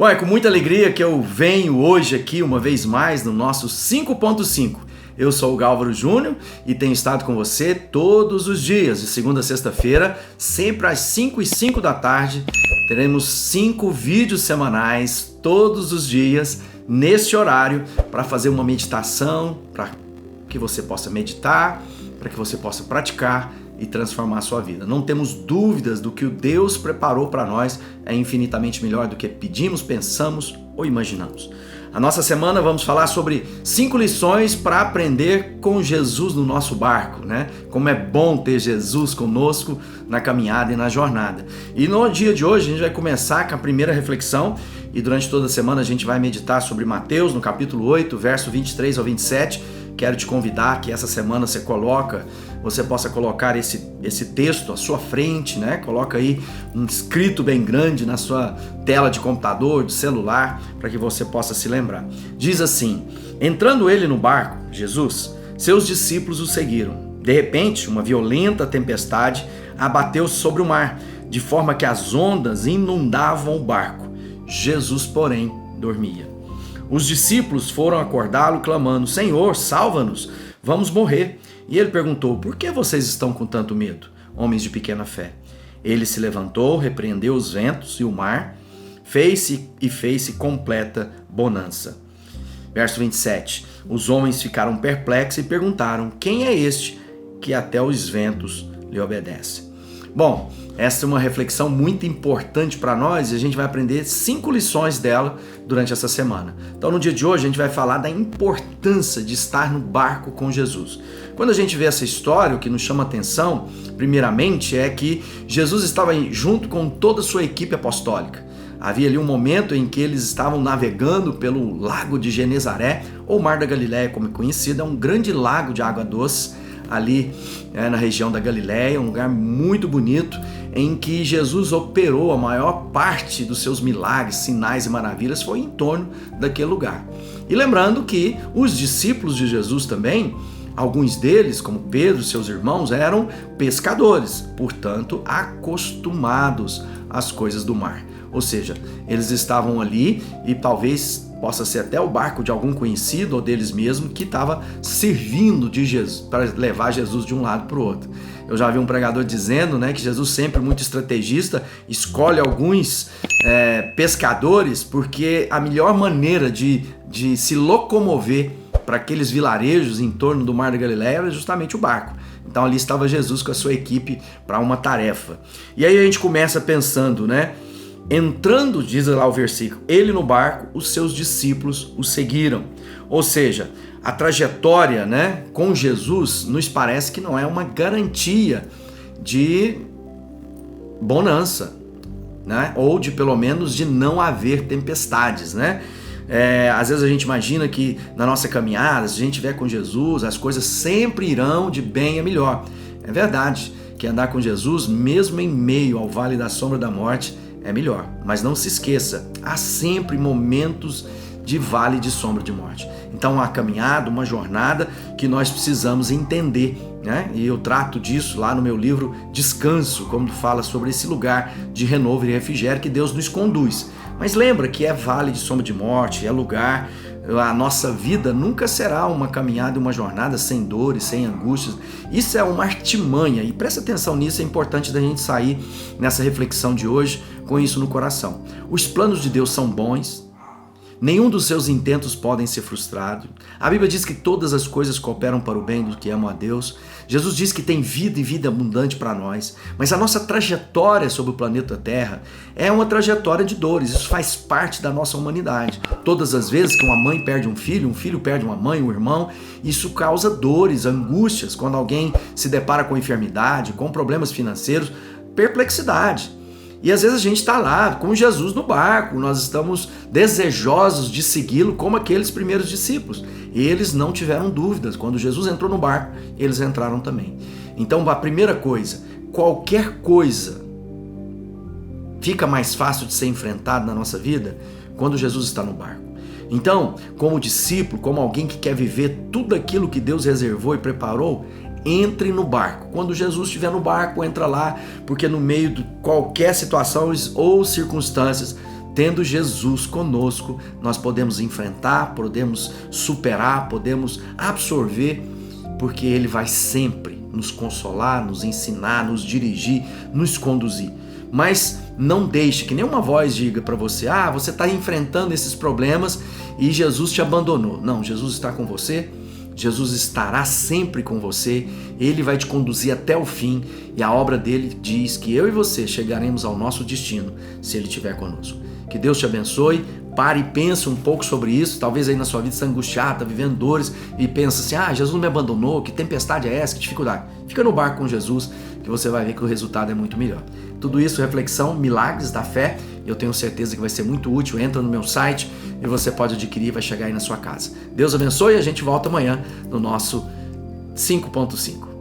Bom, é com muita alegria que eu venho hoje aqui uma vez mais no nosso 5.5. Eu sou o Gálvaro Júnior e tenho estado com você todos os dias, de segunda a sexta-feira, sempre às 5h05 da tarde. Teremos 5 vídeos semanais todos os dias neste horário para fazer uma meditação, para que você possa meditar, para que você possa praticar e transformar a sua vida. Não temos dúvidas do que o Deus preparou para nós é infinitamente melhor do que pedimos, pensamos ou imaginamos. A nossa semana vamos falar sobre 5 lições para aprender com Jesus no nosso barco, né? Como é bom ter Jesus conosco na caminhada e na jornada. E no dia de hoje a gente vai começar com a primeira reflexão e durante toda a semana a gente vai meditar sobre Mateus, no capítulo 8, verso 23 ao 27. Quero te convidar que essa semana você possa colocar esse texto à sua frente, né? Coloca aí um escrito bem grande na sua tela de computador, de celular, para que você possa se lembrar. Diz assim: entrando ele no barco, Jesus, seus discípulos o seguiram. De repente, uma violenta tempestade abateu sobre o mar, de forma que as ondas inundavam o barco. Jesus, porém, dormia. Os discípulos foram acordá-lo clamando: Senhor, salva-nos, vamos morrer. E ele perguntou: por que vocês estão com tanto medo, homens de pequena fé? Ele se levantou, repreendeu os ventos e o mar, fez-se completa bonança. Verso 27. Os homens ficaram perplexos e perguntaram: quem é este que até os ventos lhe obedece? Bom, essa é uma reflexão muito importante para nós e a gente vai aprender 5 lições dela durante essa semana. Então, no dia de hoje, a gente vai falar da importância de estar no barco com Jesus. Quando a gente vê essa história, o que nos chama a atenção, primeiramente, é que Jesus estava junto com toda a sua equipe apostólica. Havia ali um momento em que eles estavam navegando pelo lago de Genezaré, ou Mar da Galileia, como é conhecido, é um grande lago de água doce, ali na região da Galileia, um lugar muito bonito, em que Jesus operou a maior parte dos seus milagres, sinais e maravilhas foi em torno daquele lugar. E lembrando que os discípulos de Jesus também, alguns deles, como Pedro e seus irmãos, eram pescadores, portanto acostumados às coisas do mar. Ou seja, eles estavam ali e talvez possa ser até o barco de algum conhecido ou deles mesmos que estava servindo de Jesus, para levar Jesus de um lado para o outro. Eu já vi um pregador dizendo, né, que Jesus, sempre muito estrategista, escolhe alguns pescadores porque a melhor maneira de se locomover para aqueles vilarejos em torno do Mar da Galileia era justamente o barco. Então ali estava Jesus com a sua equipe para uma tarefa. E aí a gente começa pensando, né? Entrando, diz lá o versículo, ele no barco, os seus discípulos o seguiram. Ou seja, a trajetória, né, com Jesus nos parece que não é uma garantia de bonança, né? Ou de pelo menos de não haver tempestades, né? Às vezes a gente imagina que na nossa caminhada, se a gente estiver com Jesus, as coisas sempre irão de bem a melhor. É verdade que andar com Jesus, mesmo em meio ao vale da sombra da morte, é melhor, mas não se esqueça, há sempre momentos de vale de sombra de morte. Então, uma caminhada, uma jornada que nós precisamos entender, né? E eu trato disso lá no meu livro Descanso, como fala sobre esse lugar de renovo e refrigério que Deus nos conduz. Mas lembra que é vale de sombra de morte, é lugar. A nossa vida nunca será uma caminhada, uma jornada sem dores, sem angústias. Isso é uma artimanha e presta atenção nisso, é importante da gente sair nessa reflexão de hoje com isso no coração. Os planos de Deus são bons, nenhum dos seus intentos podem ser frustrados. A Bíblia diz que todas as coisas cooperam para o bem dos que amam a Deus. Jesus diz que tem vida e vida abundante para nós, mas a nossa trajetória sobre o planeta Terra é uma trajetória de dores, isso faz parte da nossa humanidade. Todas as vezes que uma mãe perde um filho perde uma mãe, um irmão, isso causa dores, angústias, quando alguém se depara com enfermidade, com problemas financeiros, perplexidade. E às vezes a gente está lá com Jesus no barco, nós estamos desejosos de segui-lo como aqueles primeiros discípulos. Eles não tiveram dúvidas, quando Jesus entrou no barco, eles entraram também. Então a primeira coisa, qualquer coisa fica mais fácil de ser enfrentada na nossa vida quando Jesus está no barco. Então, como discípulo, como alguém que quer viver tudo aquilo que Deus reservou e preparou, entre no barco. Quando Jesus estiver no barco, entra lá, porque no meio de qualquer situação ou circunstâncias, Tendo Jesus conosco, nós podemos enfrentar, podemos superar, podemos absorver, porque Ele vai sempre nos consolar, nos ensinar, nos dirigir, nos conduzir. Mas não deixe que nenhuma voz diga para você, você está enfrentando esses problemas e Jesus te abandonou. Não, Jesus está com você, Jesus estará sempre com você, Ele vai te conduzir até o fim e a obra dele diz que eu e você chegaremos ao nosso destino se Ele estiver conosco. Que Deus te abençoe, pare e pense um pouco sobre isso, talvez aí na sua vida está angustiado, está vivendo dores e pensa assim, Jesus me abandonou, que tempestade é essa, que dificuldade. Fica no barco com Jesus que você vai ver que o resultado é muito melhor. Tudo isso, reflexão, milagres da fé, eu tenho certeza que vai ser muito útil. Entra no meu site e você pode adquirir, vai chegar aí na sua casa. Deus abençoe e a gente volta amanhã no nosso 5.5.